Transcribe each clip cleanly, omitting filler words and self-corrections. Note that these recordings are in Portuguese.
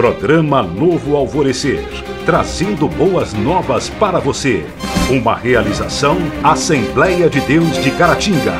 Programa Novo Alvorecer, trazendo boas novas para você. Uma realização Assembleia de Deus de Caratinga.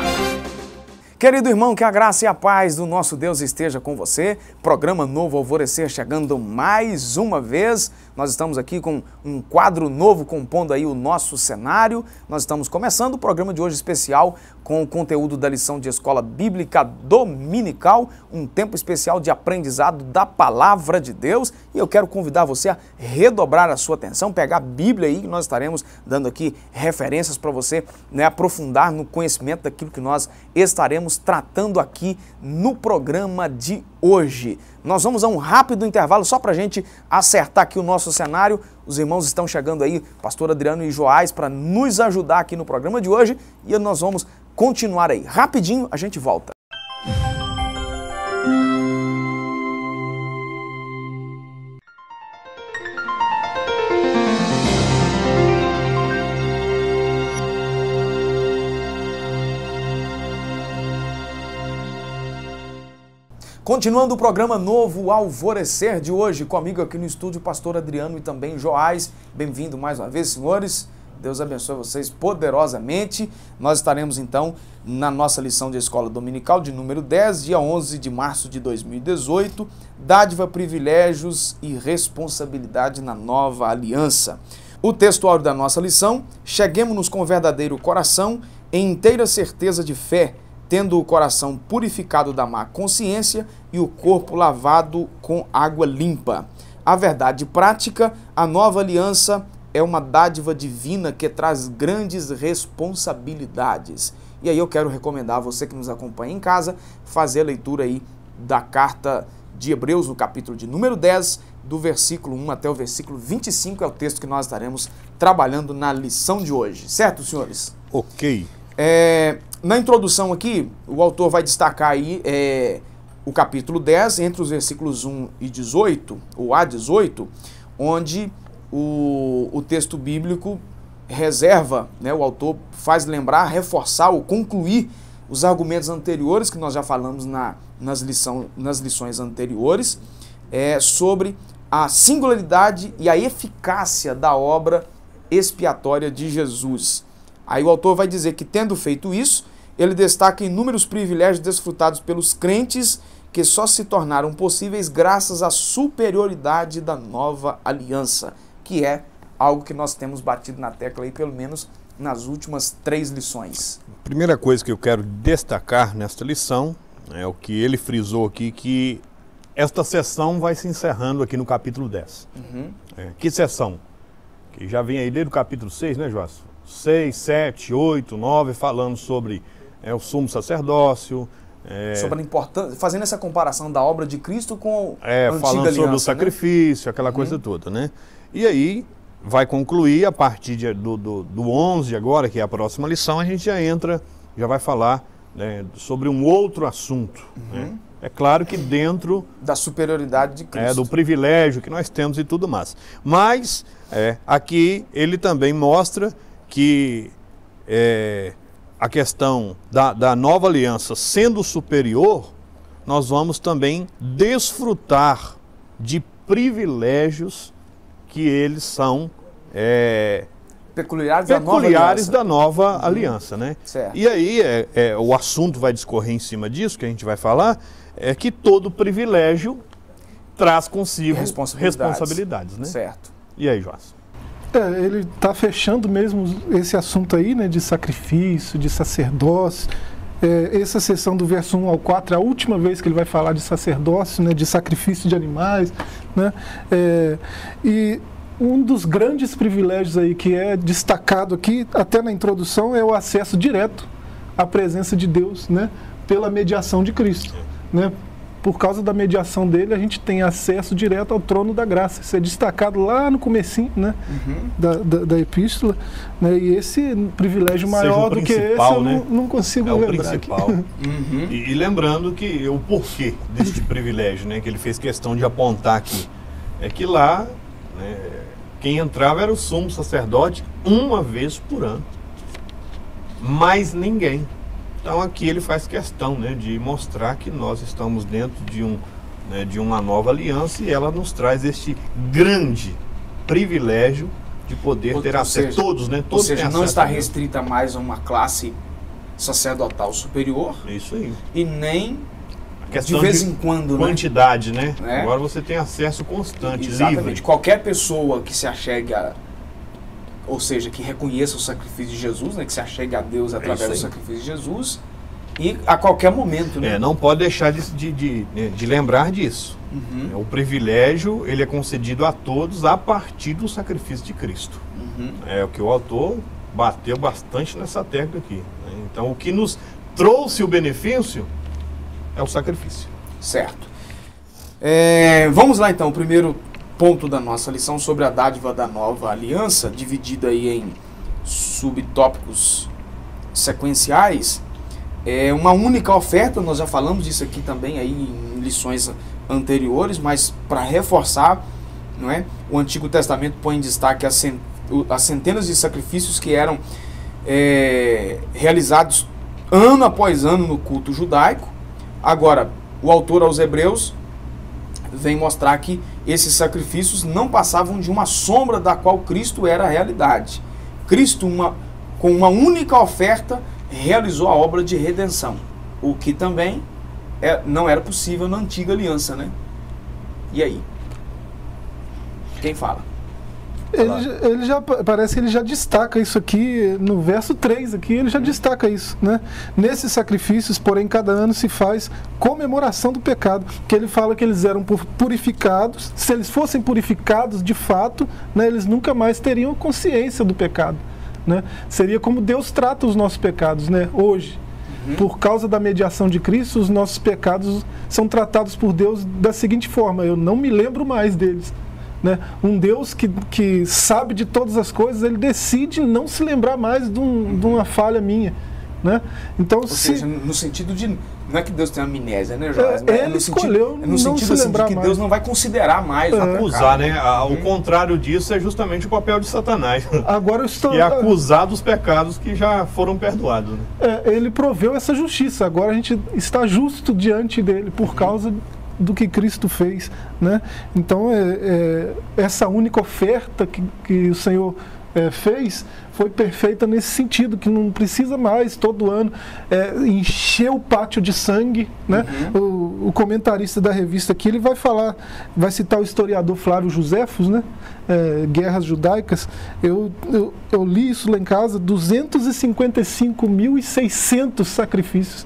Querido irmão, que a graça e a paz do nosso Deus esteja com você. Programa Novo Alvorecer chegando mais uma vez. Nós estamos aqui com um quadro novo compondo aí o nosso cenário. Nós estamos começando o programa de hoje especial com o conteúdo da lição de Escola Bíblica Dominical, um tempo especial de aprendizado da Palavra de Deus. E eu quero convidar você a redobrar a sua atenção, pegar a Bíblia aí, que nós estaremos dando aqui referências para você, aprofundar no conhecimento daquilo que nós estaremos tratando aqui no programa de hoje. Nós vamos a um rápido intervalo só para a gente acertar aqui o nosso cenário. Os irmãos estão chegando aí, pastor Adriano e Joás, para nos ajudar aqui no programa de hoje e nós vamos continuar aí. Rapidinho a gente volta. Continuando o programa Novo Alvorecer de hoje, comigo aqui no estúdio, pastor Adriano e também Joás. Bem-vindo mais uma vez, senhores. Deus abençoe vocês poderosamente. Nós estaremos então na nossa lição de escola dominical de número 10, dia 11 de março de 2018, dádiva, privilégios e responsabilidade na nova aliança. O textuário da nossa lição: cheguemos-nos com verdadeiro coração, em inteira certeza de fé, tendo o coração purificado da má consciência e o corpo lavado com água limpa. A verdade prática, a nova aliança é uma dádiva divina que traz grandes responsabilidades. E aí eu quero recomendar a você que nos acompanha em casa, fazer a leitura aí da carta de Hebreus, no capítulo de número 10, do versículo 1 até o versículo 25, é o texto que nós estaremos trabalhando na lição de hoje. Certo, senhores? Ok. Na introdução aqui, o autor vai destacar aí o capítulo 10, entre os versículos 1 e 18, ou a 18, onde o texto bíblico reserva, o autor faz lembrar, reforçar ou concluir os argumentos anteriores que nós já falamos nas lições anteriores, sobre a singularidade e a eficácia da obra expiatória de Jesus. Aí o autor vai dizer que, tendo feito isso, ele destaca inúmeros privilégios desfrutados pelos crentes que só se tornaram possíveis graças à superioridade da nova aliança, que é algo que nós temos batido na tecla aí, pelo menos nas últimas 3 lições. Primeira coisa que eu quero destacar nesta lição é o que ele frisou aqui, que esta sessão vai se encerrando aqui no capítulo 10. Que sessão? Que já vem aí desde o capítulo 6, né, Joás? 6, 7, 8, 9, falando sobre o sumo sacerdócio. Sobre a importância, fazendo essa comparação da obra de Cristo com a antiga falando aliança, sobre o sacrifício, aquela coisa toda, né? E aí vai concluir a partir do 11 agora, que é a próxima lição, a gente já vai falar sobre um outro assunto, né? É claro que dentro da superioridade de Cristo, do privilégio que nós temos e tudo mais. Mas aqui ele também mostra que a questão da nova aliança sendo superior, nós vamos também desfrutar de privilégios que eles são peculiares da nova aliança, né? Certo. E aí o assunto vai discorrer em cima disso, que a gente vai falar, é que todo privilégio traz consigo responsabilidades, né? Certo. E aí, Joás? Ele está fechando mesmo esse assunto aí, né, de sacrifício, de sacerdócio. Essa sessão do verso 1 ao 4 é a última vez que ele vai falar de sacerdócio, né, de sacrifício de animais, né? E um dos grandes privilégios aí que é destacado aqui, até na introdução, é o acesso direto à presença de Deus, né, pela mediação de Cristo, né? Por causa da mediação dele, a gente tem acesso direto ao trono da graça. Isso é destacado lá no comecinho, né, da epístola, né, e esse privilégio maior do que esse eu não consigo lembrar. E lembrando que o porquê deste privilégio, né, que ele fez questão de apontar aqui, é que lá, né, quem entrava era o sumo sacerdote uma vez por ano, mais ninguém. Então aqui ele faz questão, né, de mostrar que nós estamos dentro de um né, de uma nova aliança, e ela nos traz este grande privilégio de poder ter acesso. Todos, né? Todos, ou seja, têm não acesso está a Deus. restrita mais a uma classe sacerdotal superior Isso aí. e nem A questão de vez em quando, quantidade, né? É. Agora você tem acesso constante, Exatamente. livre. Qualquer pessoa que se achegue ou seja, que reconheça o sacrifício de Jesus, né, que se achegue a Deus através isso do aí. sacrifício de Jesus, e a qualquer momento, né? Não pode deixar de lembrar disso. Uhum. O privilégio, ele é concedido a todos a partir do sacrifício de Cristo. Uhum. É o que o autor bateu bastante nessa tecla aqui, né? Então, o que nos trouxe o benefício é o sacrifício. Certo. Vamos lá então, o primeiro ponto da nossa lição sobre a dádiva da nova aliança, dividida aí em subtópicos sequenciais. É uma única oferta, nós já falamos disso aqui também aí em lições anteriores, mas para reforçar, não é? O Antigo Testamento põe em destaque as centenas de sacrifícios que eram realizados ano após ano no culto judaico. Agora, o autor aos Hebreus vem mostrar que esses sacrifícios não passavam de uma sombra da qual Cristo era a realidade. Cristo, com uma única oferta, realizou a obra de redenção, o que também não era possível na antiga aliança, né? E aí? Quem fala? Parece que ele já destaca isso aqui, no verso 3 aqui, ele já destaca isso, né? Nesses sacrifícios, porém, cada ano se faz comemoração do pecado, que ele fala que eles eram purificados, se eles fossem purificados de fato, né, eles nunca mais teriam consciência do pecado, né? Seria como Deus trata os nossos pecados, né, hoje. Por causa da mediação de Cristo, os nossos pecados são tratados por Deus da seguinte forma: eu não me lembro mais deles. Né? Um Deus que sabe de todas as coisas, ele decide não se lembrar mais de uma falha minha. Né? Então, ou seja, no sentido de... Não é que Deus tem amnésia, né, Joás? Ele escolheu no sentido assim, de que mais. Deus não vai considerar mais o acusar, pecado, né? O contrário disso é justamente o papel de Satanás. Agora eu estou... E acusar dos pecados que já foram perdoados. Né? Ele proveu essa justiça. Agora a gente está justo diante dele por causa do que Cristo fez, né? Então essa única oferta que o Senhor fez foi perfeita nesse sentido, que não precisa mais todo ano encher o pátio de sangue, né? O comentarista da revista aqui, ele vai citar o historiador Flávio Joséfos, né? Guerras Judaicas. Eu li isso lá em casa, 255.600 sacrifícios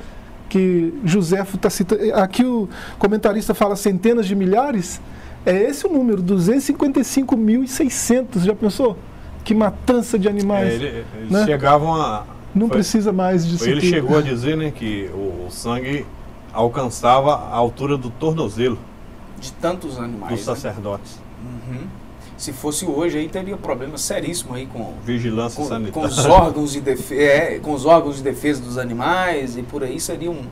que Joséfo está citando. Aqui o comentarista fala centenas de milhares. É esse o número, 255.600. Já pensou? Que matança de animais. Eles né? chegavam a... Não precisa mais disso. Ele chegou a dizer, né, que o sangue alcançava a altura do tornozelo. De tantos animais. Dos sacerdotes. Né? Se fosse hoje, aí teria problema seríssimo aí com vigilância sanitária. Com os órgãos de defesa dos animais, e por aí seria um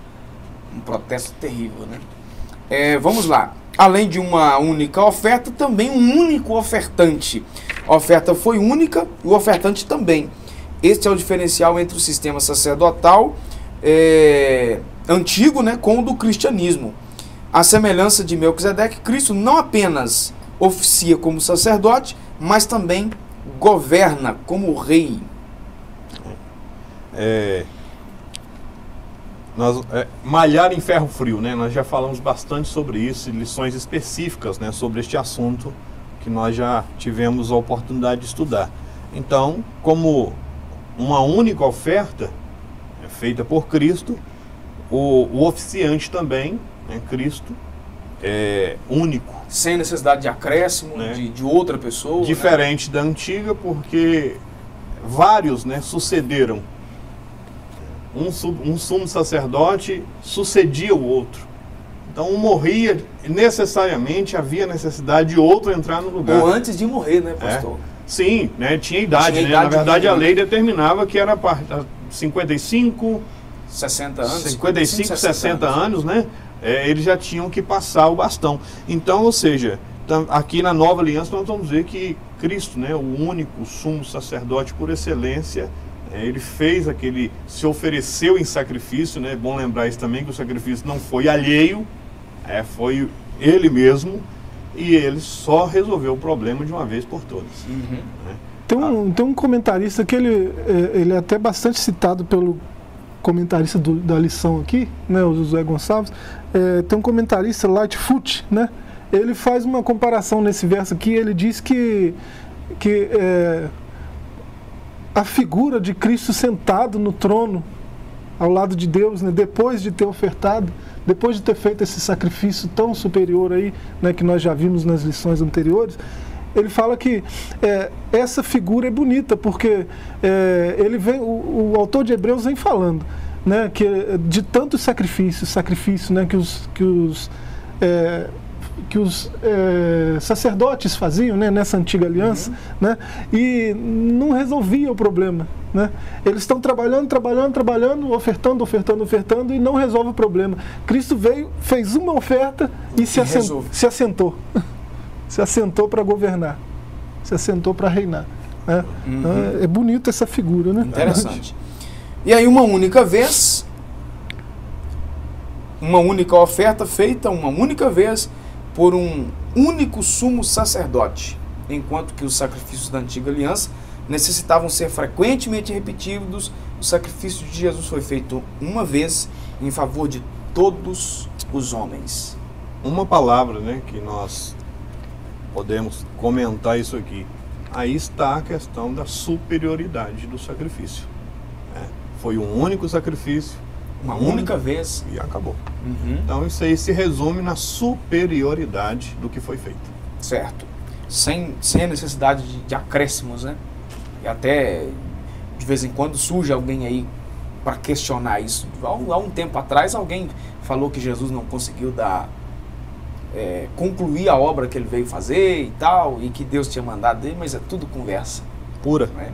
protesto terrível, né? Vamos lá. Além de uma única oferta, também um único ofertante. A oferta foi única e o ofertante também. Este é o diferencial entre o sistema sacerdotal antigo, né, com o do cristianismo. A semelhança de Melquisedeque, Cristo não apenas oficia como sacerdote, mas também governa como rei. Malhar em ferro frio, né? Nós já falamos bastante sobre isso, lições específicas, né, sobre este assunto que nós já tivemos a oportunidade de estudar. Então, como uma única oferta feita por Cristo, o oficiante também, né, Cristo, é único. Sem necessidade de acréscimo, né? de outra pessoa. Diferente, né, da antiga, porque vários, né, sucederam. Um sumo sacerdote sucedia o outro. Então um morria, necessariamente havia necessidade de outro entrar no lugar. Ou antes de morrer, né, pastor? Sim, né, tinha idade, né? Na verdade, a lei determinava que era 55, 60 anos. 55, 60 anos, né? Eles já tinham que passar o bastão. Então, ou seja, aqui na nova aliança nós vamos ver que Cristo, né, o único sumo sacerdote por excelência, ele fez se ofereceu em sacrifício, né? É bom lembrar isso também, que o sacrifício não foi alheio, foi ele mesmo, e ele só resolveu o problema de uma vez por todas. Uhum. Né? Tem um comentarista que ele é até bastante citado pelo comentarista da lição aqui, né, o José Gonçalves. Tem um comentarista, Lightfoot, né? Ele faz uma comparação nesse verso aqui. Ele diz que a figura de Cristo sentado no trono ao lado de Deus, né, depois de ter ofertado, depois de ter feito esse sacrifício tão superior aí, né, que nós já vimos nas lições anteriores, ele fala que essa figura é bonita, porque o autor de Hebreus vem falando, né, que de tantos sacrifícios, né, que os sacerdotes faziam, né, nessa antiga aliança, né, e não resolvia o problema, né? Eles estão trabalhando, ofertando e não resolve o problema. Cristo veio, fez uma oferta e se assentou. Se assentou para governar, se assentou para reinar, né? É bonito essa figura, né? Interessante. E aí uma única vez, uma única oferta feita uma única vez por um único sumo sacerdote, enquanto que os sacrifícios da antiga aliança necessitavam ser frequentemente repetidos. O sacrifício de Jesus foi feito uma vez em favor de todos os homens. Uma palavra, né, que nós podemos comentar isso aqui. Aí está a questão da superioridade do sacrifício. Né? Foi um único sacrifício, Uma única vez. E acabou. Uhum. Então isso aí se resume na superioridade do que foi feito. Certo. Sem a necessidade de acréscimos, né? E até de vez em quando surge alguém aí para questionar isso. Há um tempo atrás alguém falou que Jesus não conseguiu concluir a obra que ele veio fazer e tal, e que Deus tinha mandado dele, mas é tudo conversa Pura. né?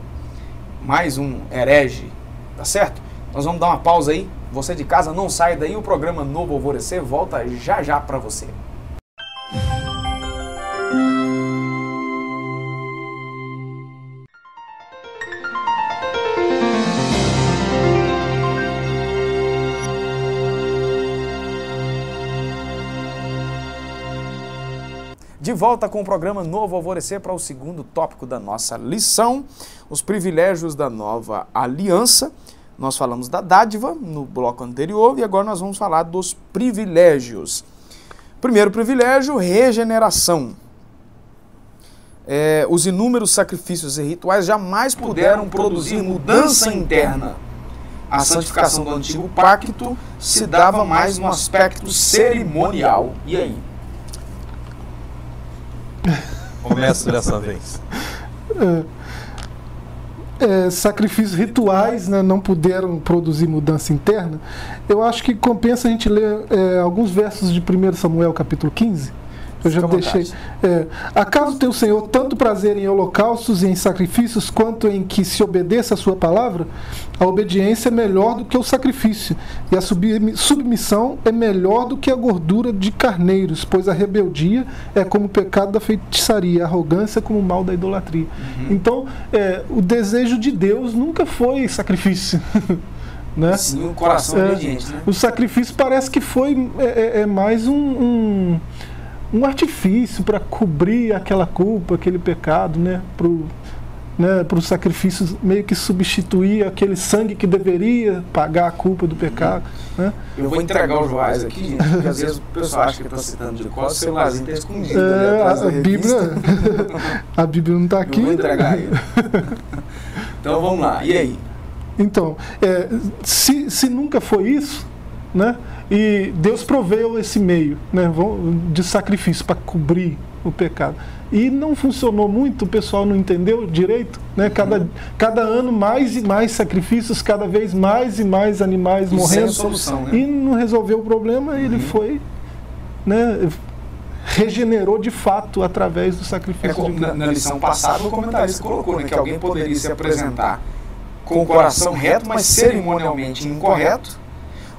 Mais um herege, tá certo? Nós vamos dar uma pausa aí. Você de casa não sai daí, o programa Novo Alvorecer volta já já para você. De volta com o programa Novo Alvorecer para o segundo tópico da nossa lição, os privilégios da nova aliança. Nós falamos da dádiva no bloco anterior e agora nós vamos falar dos privilégios. Primeiro privilégio, regeneração. Os inúmeros sacrifícios e rituais jamais puderam produzir mudança interna. A santificação do antigo pacto se dava mais no aspecto cerimonial. E aí? Começa dessa vez. Sacrifícios rituais, né, não puderam produzir mudança interna. Eu acho que compensa a gente ler alguns versos de 1 Samuel capítulo 15. Eu já deixei. Acaso tem o Senhor tanto prazer em holocaustos e em sacrifícios quanto em que se obedeça a sua palavra? A obediência é melhor do que o sacrifício, e a submissão é melhor do que a gordura de carneiros, pois a rebeldia é como o pecado da feitiçaria, a arrogância como o mal da idolatria. Então, o desejo de Deus nunca foi sacrifício. Né? Sim, o coração obediente. Né? O sacrifício parece que foi mais um artifício para cobrir aquela culpa, aquele pecado, né? Para o sacrifício meio que substituir aquele sangue que deveria pagar a culpa do pecado. Né? Eu vou entregar o Joás aqui, gente, porque às vezes o pessoal acha que está citando de cor, o celularzinho está escondido. A Bíblia não está aqui. Eu vou entregar ele. Então vamos lá, e aí? Então, se nunca foi isso, né? E Deus proveu esse meio, né, de sacrifício para cobrir o pecado. E não funcionou muito, o pessoal não entendeu direito. Né? Cada ano mais e mais sacrifícios, cada vez mais e mais animais morrendo. Sem solução, né? E não resolveu o problema, ele foi, né, regenerou de fato através do sacrifício de Cristo. Na lição passada o comentarista colocou, né, que alguém poderia se apresentar com o coração reto, mas cerimonialmente incorreto,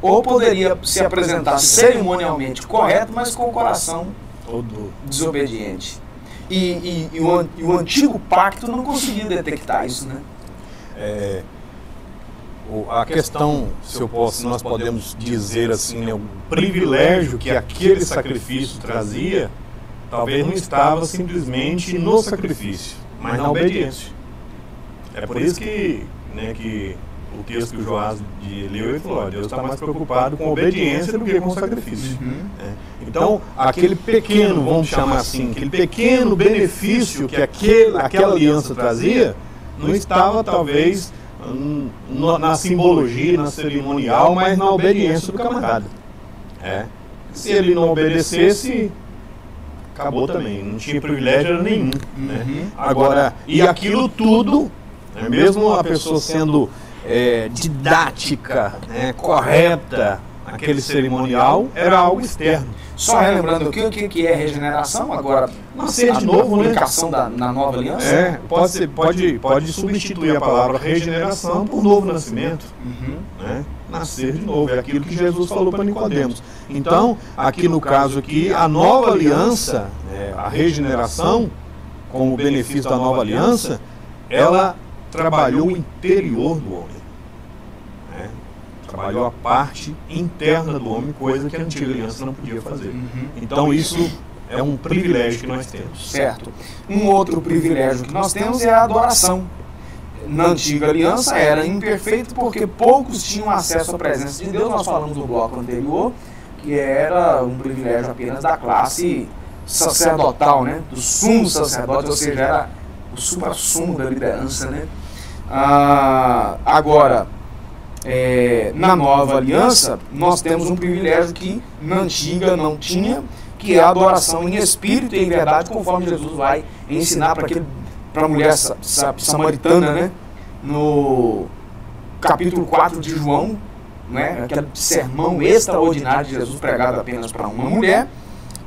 ou poderia se apresentar cerimonialmente correto, mas com o coração todo desobediente. E o antigo pacto não conseguia detectar isso, né? a questão, se nós podemos dizer assim, né, o privilégio que aquele sacrifício trazia, talvez não estava simplesmente no sacrifício, mas na obediência. É por isso que o texto que o Joás leu, ele falou, Deus está mais preocupado com a obediência do que com o sacrifício. Então, aquele pequeno, vamos chamar assim, aquele pequeno benefício que aquela aliança trazia, não estava talvez na simbologia, na cerimonial, mas na obediência do camarada. Se ele não obedecesse, acabou também, não tinha privilégio nenhum. Agora, e aquilo tudo, mesmo a pessoa sendo didática, correta, aquele cerimonial, era algo externo. Só relembrando o que é regeneração, agora nascer de novo, a aplicação na nova aliança? Pode substituir a palavra regeneração por novo nascimento. Nascer de novo, é aquilo que Jesus falou para Nicodemos. Então, aqui no caso aqui, a nova aliança, a regeneração, como benefício da nova aliança, ela trabalhou o interior do homem. Trabalhou a parte interna do homem, coisa que a antiga aliança não podia fazer. Então isso é um privilégio que nós temos. Certo. Um outro privilégio que nós temos é a adoração. Na antiga aliança era imperfeito porque poucos tinham acesso à presença de Deus. Nós falamos no bloco anterior que era um privilégio apenas da classe sacerdotal, né? Do sumo sacerdote, ou seja, era o supra-sumo da liderança, né? Agora, na nova aliança, nós temos um privilégio que na antiga não tinha, que é a adoração em espírito e em verdade, conforme Jesus vai ensinar para a mulher samaritana, né? No capítulo 4 de João, né? Aquele sermão extraordinário de Jesus pregado apenas para uma mulher.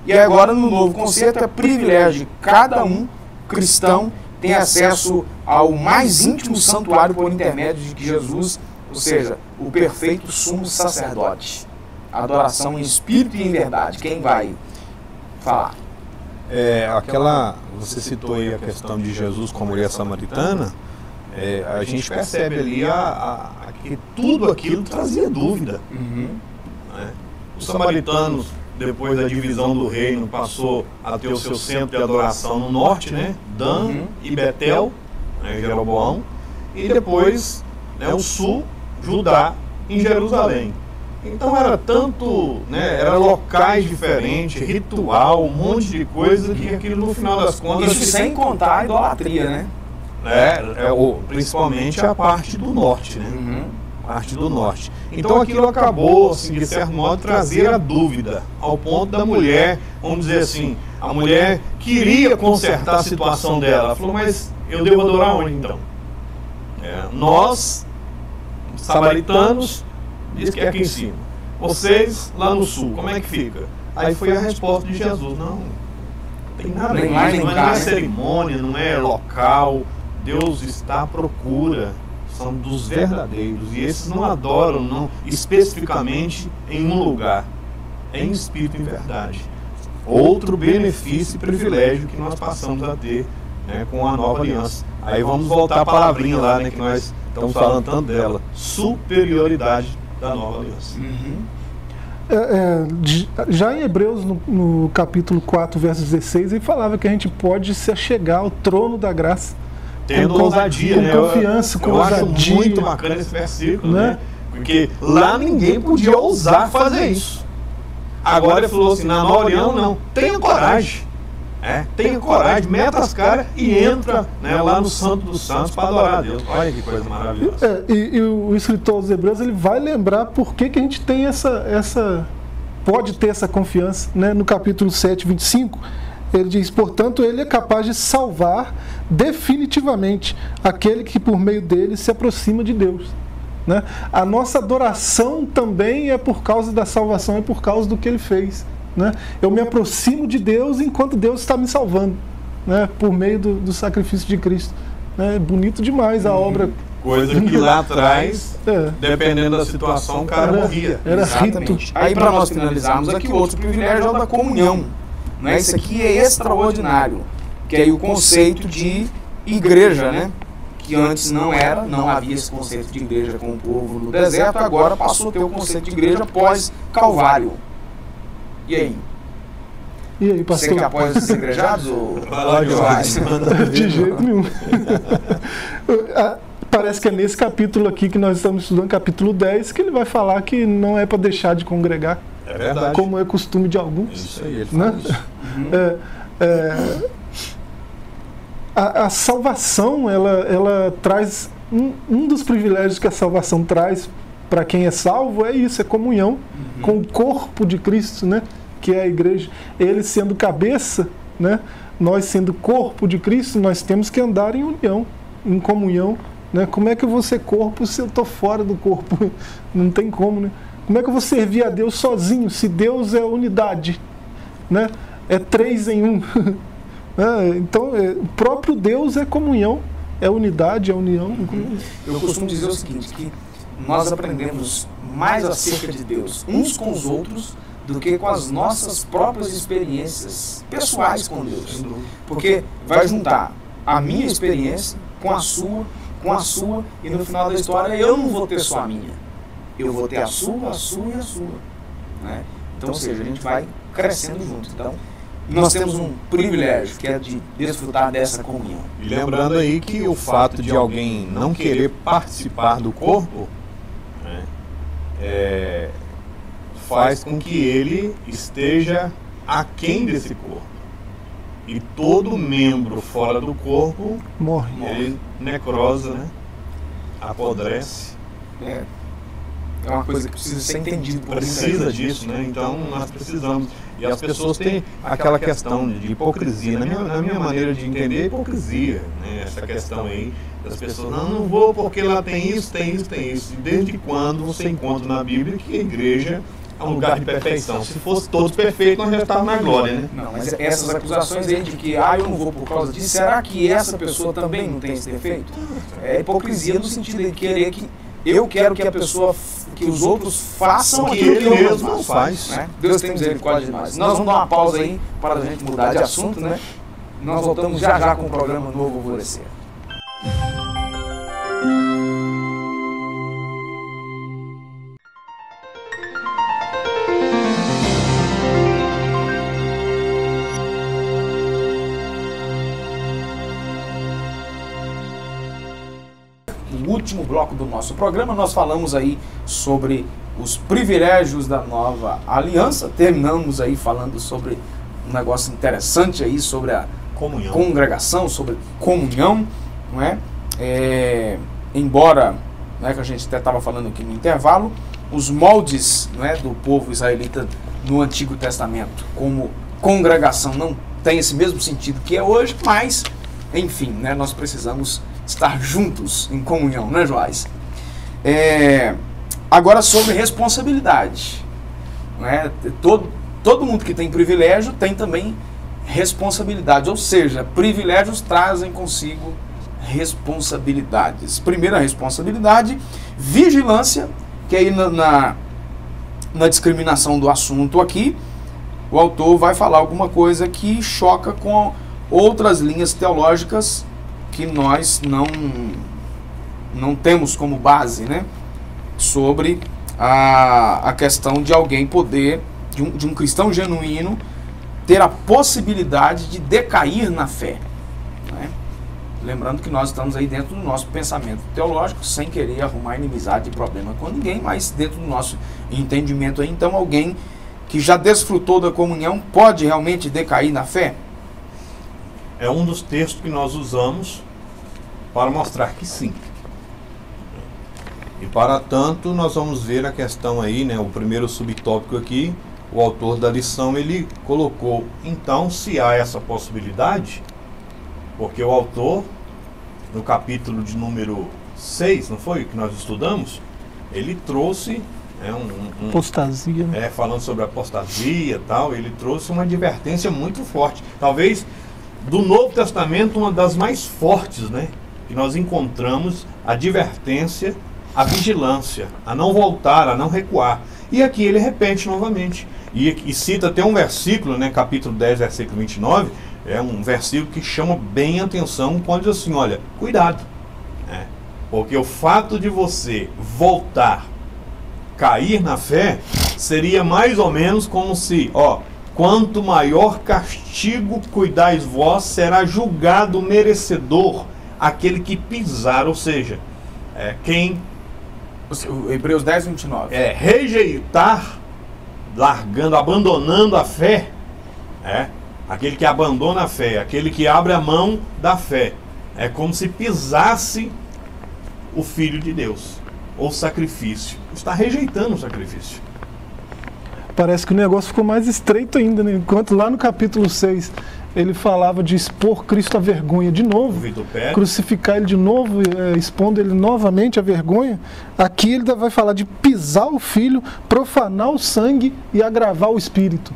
E agora no novo conceito é privilégio de cada um cristão tem acesso ao mais íntimo santuário por intermédio de Jesus, ou seja, o perfeito sumo sacerdote. Adoração em espírito e em verdade. Quem vai falar? Você citou aí a questão de Jesus com a mulher samaritana, a gente percebe ali que tudo aquilo trazia dúvida. Os samaritanos, depois da divisão do reino, passou a ter o seu centro de adoração no norte, Dan e Betel, Jeroboão, e depois o sul, Judá, em Jerusalém. Então era tanto, era locais diferentes, ritual, um monte de coisa, que aquilo no final das contas... Isso sem contar a idolatria, né? Principalmente a parte do norte, parte do norte. Então aquilo acabou, assim, de certo modo, trazer a dúvida, ao ponto da mulher, vamos dizer assim, a mulher queria consertar a situação dela. Ela falou, mas eu devo adorar onde então? Nós, samaritanos, diz que é aqui em cima. Vocês lá no sul, como é que fica? Aí foi a resposta de Jesus, não tem nada a ver, não é cerimônia, não é local, Deus está à procura, são dos verdadeiros, e esses não adoram não especificamente em um lugar, é em espírito e em verdade. Outro benefício e privilégio que nós passamos a ter com a nova aliança. Aí vamos voltar à palavrinha lá, que nós estamos falando tanto dela, superioridade da nova aliança. Já em Hebreus, no capítulo 4, verso 16, ele falava que a gente pode se achegar ao trono da graça tendo ousadia, com confiança, com ousadia. Eu acho muito bacana esse versículo, porque lá ninguém podia ousar fazer isso. Agora ele falou assim, na nova aliança não, tenha coragem. Tenha coragem, meta as caras e entra lá no Santo dos Santos para adorar a Deus. Olha que coisa maravilhosa. E o escritor aos Hebreus, ele vai lembrar por que a gente tem pode ter essa confiança. No capítulo 7, 25, ele diz, portanto, ele é capaz de salvar definitivamente aquele que por meio dele se aproxima de Deus. A nossa adoração também é por causa da salvação, é por causa do que ele fez. Eu me aproximo de Deus enquanto Deus está me salvando, por meio do sacrifício de Cristo. É bonito demais a obra. Coisa que lá atrás, dependendo da situação, o cara morria. Era rito. Aí, para nós finalizarmos aqui, o outro privilégio é o da comunhão. Isso aqui é extraordinário, que é o conceito de igreja, que antes não havia esse conceito de igreja com o povo no deserto, agora passou a ter o conceito de igreja após Calvário. E aí? E aí, pastor? Você que apoia esses igrejados? De jeito nenhum. Parece que é nesse capítulo aqui que nós estamos estudando, capítulo 10, que ele vai falar que não é para deixar de congregar. É verdade. Como é costume de alguns. Isso aí, ele né? fala isso. A salvação, ela traz... Um dos privilégios que a salvação traz para quem é salvo é isso, é comunhão com o corpo de Cristo, né? Que é a igreja. Ele sendo cabeça, né? Nós sendo corpo de Cristo, nós temos que andar em união, em comunhão. Né? Como é que eu vou ser corpo se eu estou fora do corpo? Não tem como, né? Como é que eu vou servir a Deus sozinho, se Deus é unidade? Né? É 3 em 1. Então, o próprio Deus é comunhão, é unidade, é união. Eu costumo dizer o seguinte, que nós aprendemos mais acerca de Deus uns com os outros do que com as nossas próprias experiências pessoais com Deus. Porque vai juntar a minha experiência com a sua, e no final da história eu não vou ter só a minha. Eu vou ter a sua e a sua. Né? Então, ou seja, a gente vai crescendo junto. Então, nós temos um privilégio, que é de desfrutar dessa comunhão. E lembrando aí que o fato de alguém não querer participar do corpo, né, faz com que ele esteja aquém desse corpo. E todo membro fora do corpo morre. Ele necrosa, né? Apodrece. É uma coisa que precisa ser entendida. Precisa disso, né? Então nós precisamos. E as pessoas têm aquela questão de hipocrisia. Na minha maneira de entender, é hipocrisia, né? Essa questão aí das pessoas, não vou porque lá tem isso. E desde quando você encontra na Bíblia que a igreja é um lugar de perfeição? Se fosse todos perfeitos, nós já estávamos na glória, né? Não, mas essas acusações aí de que eu não vou por causa disso, será que essa pessoa também não tem esse defeito? É hipocrisia no sentido de querer que eu quero que a pessoa, que os outros façam aquilo que eu mesmo não faz. Né? Deus tem misericórdia de nós. Nós vamos dar uma pausa aí para a gente mudar de assunto, né? Nós voltamos já com o programa Novo Alvorecer. No último bloco do nosso programa, nós falamos aí sobre os privilégios da nova aliança. Terminamos aí falando sobre um negócio interessante aí, sobre a congregação, sobre comunhão, não é? Embora, né, que a gente até estava falando aqui no intervalo, os moldes, não é, do povo israelita no Antigo Testamento como congregação não tem esse mesmo sentido que é hoje, mas, enfim, né, nós precisamos estar juntos em comunhão, né, Joás? Agora, sobre responsabilidade. Né? Todo mundo que tem privilégio tem também responsabilidade, ou seja, privilégios trazem consigo responsabilidades. Primeira responsabilidade, vigilância, que aí na discriminação do assunto aqui, o autor vai falar alguma coisa que choca com outras linhas teológicas que nós não temos como base, né? Sobre a questão de alguém poder, de um cristão genuíno, ter a possibilidade de decair na fé. Né? Lembrando que nós estamos aí dentro do nosso pensamento teológico, sem querer arrumar inimizade e problema com ninguém, mas dentro do nosso entendimento aí, então alguém que já desfrutou da comunhão pode realmente decair na fé? É um dos textos que nós usamos para mostrar que sim. E para tanto, nós vamos ver a questão aí, né, o primeiro subtópico aqui, o autor da lição, ele colocou, então, se há essa possibilidade, porque o autor, no capítulo de número 6, não foi, que nós estudamos, ele trouxe apostasia, né? Falando sobre apostasia e tal, ele trouxe uma advertência muito forte. Talvez do Novo Testamento, uma das mais fortes, né? Que nós encontramos a advertência, a vigilância, a não voltar, a não recuar. E aqui ele repete novamente. E cita até um versículo, né? Capítulo 10, versículo 29, é um versículo que chama bem a atenção quando diz assim, olha, cuidado. né? Porque o fato de você voltar, cair na fé, seria mais ou menos como se, quanto maior castigo cuidais vós, será julgado merecedor aquele que pisar, ou seja, quem... Hebreus 10, 29. Rejeitar, abandonando a fé, aquele que abandona a fé, aquele que abre a mão da fé, é como se pisasse o Filho de Deus, ou sacrifício. Está rejeitando o sacrifício. Parece que o negócio ficou mais estreito ainda, né? Enquanto lá no capítulo 6 ele falava de expor Cristo à vergonha de novo, crucificar ele de novo, expondo ele novamente à vergonha. Aqui ele vai falar de pisar o Filho, profanar o sangue e agravar o Espírito.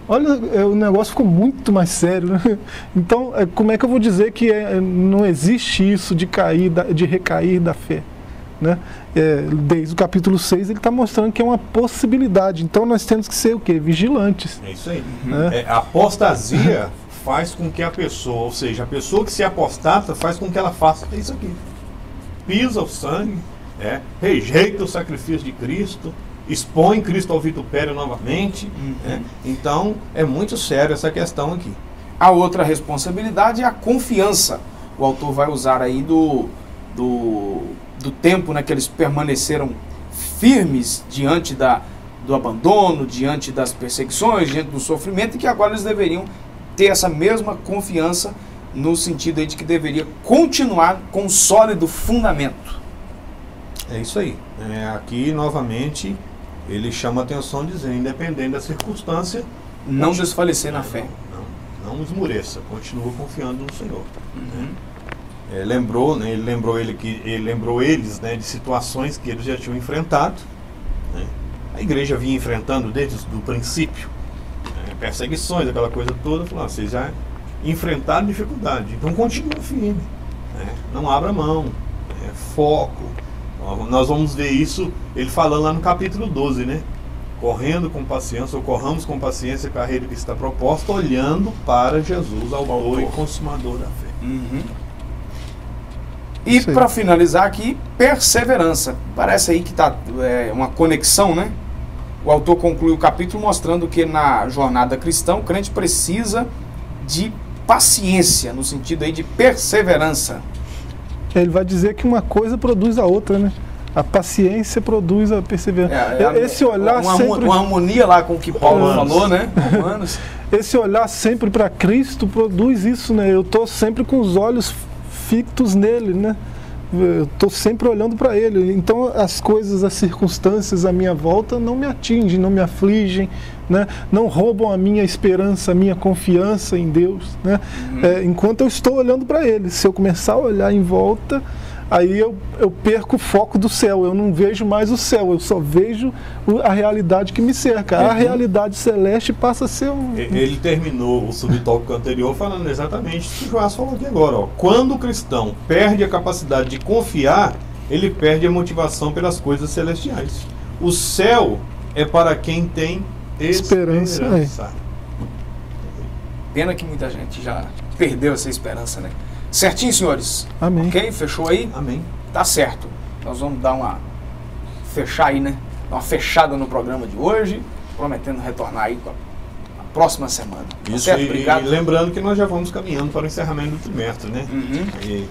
Olha, o negócio ficou muito mais sério, né? Então, como é que eu vou dizer que não existe isso de recair da fé? Né? Desde o capítulo 6 ele está mostrando que é uma possibilidade. Então nós temos que ser o quê? Vigilantes. É isso aí. A apostasia faz com que a pessoa, ou seja, a pessoa que se apostata faz com que ela faça isso aqui. Pisa o sangue, rejeita o sacrifício de Cristo, expõe Cristo ao vitupério novamente. Então é muito sério essa questão aqui. A outra responsabilidade é a confiança. O autor vai usar aí do tempo, né, que eles permaneceram firmes diante do abandono, diante das perseguições, diante do sofrimento, e que agora eles deveriam ter essa mesma confiança no sentido aí de que deveria continuar com um sólido fundamento. É isso aí. Aqui, novamente, ele chama a atenção dizendo, independente da circunstância, não desfalecer na fé. Não esmoreça, continua confiando no Senhor. Ele lembrou eles, né, de situações que eles já tinham enfrentado. Né? A igreja vinha enfrentando desde o princípio, perseguições, aquela coisa toda. Falou, vocês já enfrentaram dificuldade, então continue firme, não abra mão, foco. Nós vamos ver isso, ele falando lá no capítulo 12, né? Correndo com paciência, ou corramos com paciência a carreira que está proposta, olhando para Jesus, autor e consumador da fé. E para finalizar aqui, perseverança. Parece aí que está uma conexão, né? O autor conclui o capítulo mostrando que na jornada cristã o crente precisa de paciência, no sentido aí de perseverança. Ele vai dizer que uma coisa produz a outra, né? A paciência produz a perseverança. Esse olhar sempre... Uma harmonia lá com o que Paulo falou, né? Romanos. Esse olhar sempre para Cristo produz isso, né? Eu estou sempre com os olhos fictos nele, né? Eu estou sempre olhando para ele. Então as coisas, as circunstâncias à minha volta não me atingem, não me afligem, né? Não roubam a minha esperança, a minha confiança em Deus, né? Enquanto eu estou olhando para ele. Se eu começar a olhar em volta, aí eu perco o foco do céu. Eu não vejo mais o céu, eu só vejo a realidade que me cerca. A realidade celeste passa a ser Ele terminou o subtópico anterior falando exatamente o que o Joás falou aqui agora. Quando o cristão perde a capacidade de confiar, ele perde a motivação pelas coisas celestiais. O céu é para quem tem esperança. Pena que muita gente já perdeu essa esperança, né? Certinho, senhores? Amém. Ok? Fechou aí? Amém. Tá certo. Nós vamos dar fechar aí, né? Dar uma fechada no programa de hoje, prometendo retornar aí com a próxima semana. Isso, certo? Obrigado. E lembrando que nós já vamos caminhando para o encerramento do trimestre, né? E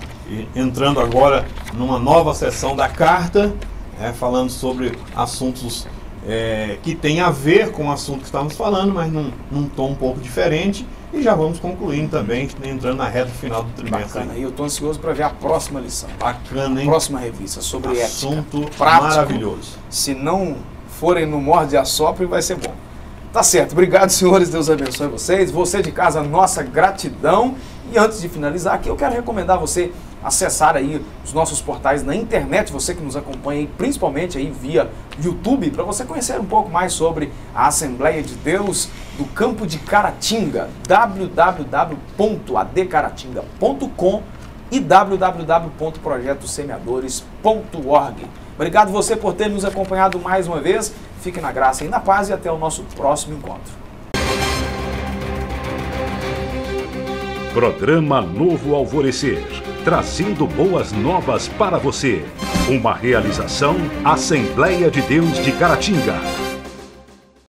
entrando agora numa nova sessão da carta, falando sobre assuntos que tem a ver com o assunto que estávamos falando, mas num tom um pouco diferente. E já vamos concluindo também, entrando na reta final do trimestre. Bacana, e eu estou ansioso para ver a próxima lição. Bacana, hein? A próxima revista sobre assunto ética. Prático, maravilhoso. Se não forem no morde e assopre, vai ser bom. Tá certo, obrigado, senhores, Deus abençoe vocês. Você de casa, nossa gratidão. E antes de finalizar aqui, eu quero recomendar você acessar aí os nossos portais na internet, você que nos acompanha aí, principalmente aí via YouTube, para você conhecer um pouco mais sobre a Assembleia de Deus do Campo de Caratinga, www.adcaratinga.com e www.projetosemeadores.org. Obrigado você por ter nos acompanhado mais uma vez. Fique na graça e na paz e até o nosso próximo encontro. Programa Novo Alvorecer. trazendo boas novas para você. Uma realização Assembleia de Deus de Caratinga.